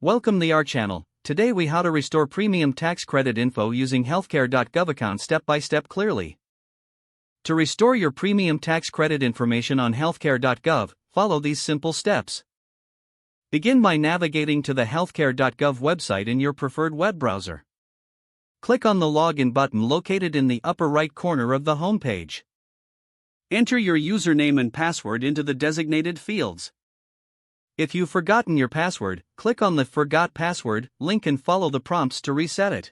Welcome to our channel. Today we how to restore premium tax credit info using Healthcare.gov account step by step clearly. To restore your premium tax credit information on Healthcare.gov, follow these simple steps. Begin by navigating to the Healthcare.gov website in your preferred web browser. Click on the Login button located in the upper right corner of the home page. Enter your username and password into the designated fields. If you've forgotten your password, click on the Forgot Password link and follow the prompts to reset it.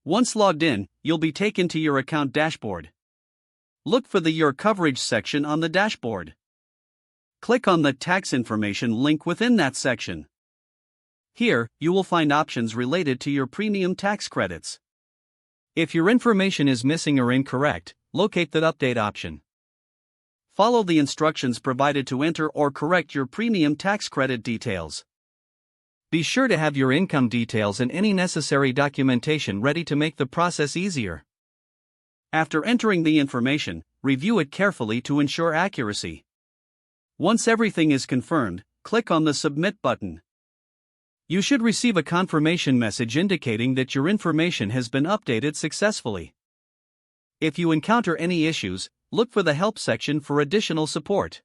Once logged in, you'll be taken to your account dashboard. Look for the Your Coverage section on the dashboard. Click on the Tax Information link within that section. Here, you will find options related to your premium tax credits. If your information is missing or incorrect, locate the Update option. Follow the instructions provided to enter or correct your premium tax credit details. Be sure to have your income details and any necessary documentation ready to make the process easier. After entering the information, review it carefully to ensure accuracy. Once everything is confirmed, click on the Submit button. You should receive a confirmation message indicating that your information has been updated successfully. If you encounter any issues, look for the Help section for additional support.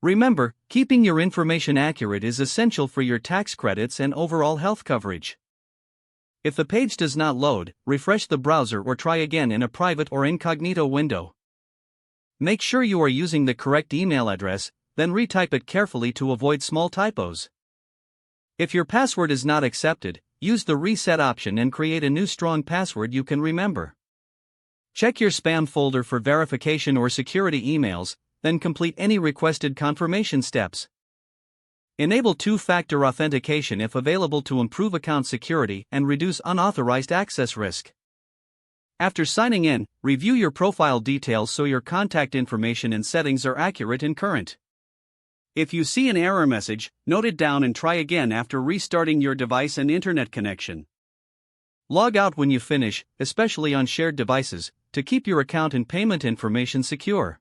Remember, keeping your information accurate is essential for your tax credits and overall health coverage. If the page does not load, refresh the browser or try again in a private or incognito window. Make sure you are using the correct email address, then retype it carefully to avoid small typos. If your password is not accepted, use the Reset option and create a new strong password you can remember. Check your spam folder for verification or security emails, then complete any requested confirmation steps. Enable two-factor authentication if available to improve account security and reduce unauthorized access risk. After signing in, review your profile details so your contact information and settings are accurate and current. If you see an error message, note it down and try again after restarting your device and internet connection. Log out when you finish, especially on shared devices, to keep your account and payment information secure.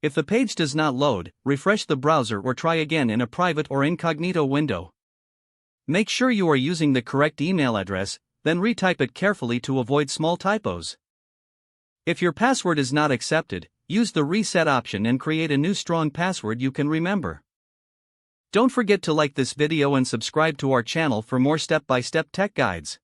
If the page does not load, refresh the browser or try again in a private or incognito window. Make sure you are using the correct email address, then retype it carefully to avoid small typos. If your password is not accepted, use the Reset option and create a new strong password you can remember. Don't forget to like this video and subscribe to our channel for more step-by-step tech guides.